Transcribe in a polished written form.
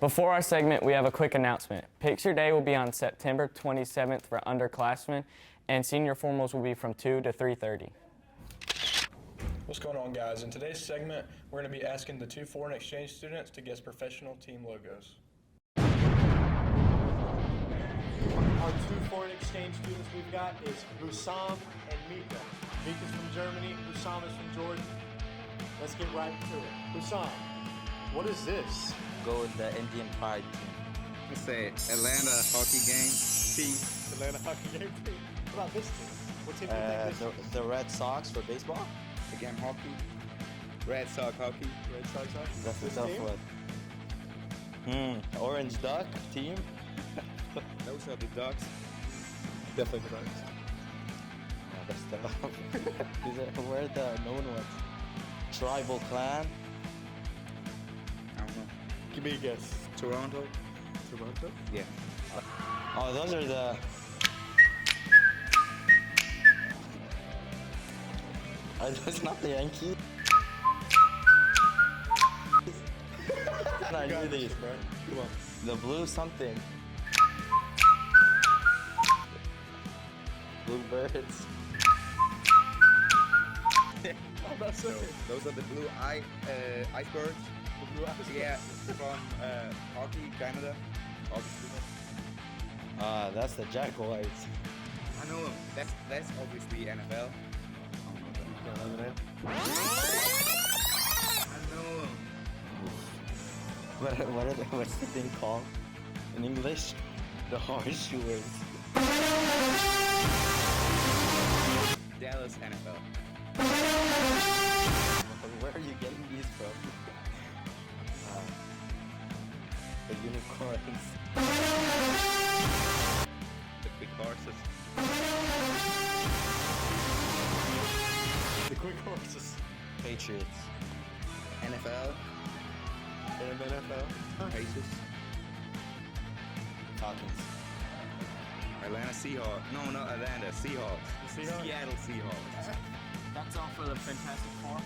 Before our segment, we have a quick announcement. Picture Day will be on September 27th for underclassmen, and senior formals will be from 2 to 3:30. What's going on, guys? In today's segment, we're going to be asking the 2 foreign exchange students to guess professional team logos. Our 2 foreign exchange students we've got is Hussam and Mika. Mika's from Germany, Hussam is from Georgia. Let's get right to it. Hussam, what is this? Go with the Indian Pride team. Let's say Atlanta hockey game team. Atlanta hockey game team. What about this team? What team do you think this is? The Red Sox for baseball? Again, hockey. Red Sox hockey. Red Sox hockey? That's a This tough team? one. Orange Duck team? Those are the Ducks. Definitely the Ducks. Oh, that's tough. Where are the known ones? Tribal Clan? I don't know. Give me a guess. Toronto? Toronto? Yeah. Oh, those are the... It's not the Yankees. I knew these, bro. Come on. The blue something. Bluebirds. I'm not So, certain. those are the blue icebergs. The blue eyes. Yeah, from hockey, Canada. Hockey students. That's the Jaguars. I know them. That's obviously NFL. I know them. What's the thing called in English? The horseshoers. Dallas NFL. Where are you getting these from? The unicorns. The quick horses. The quick horses. Patriots. NFL. And NFL. Pacers. Falcons. Atlanta Seahawks. No, not Atlanta. Seahawks. The Seahawks? Seattle Seahawks. That's all for the Fantastic Four.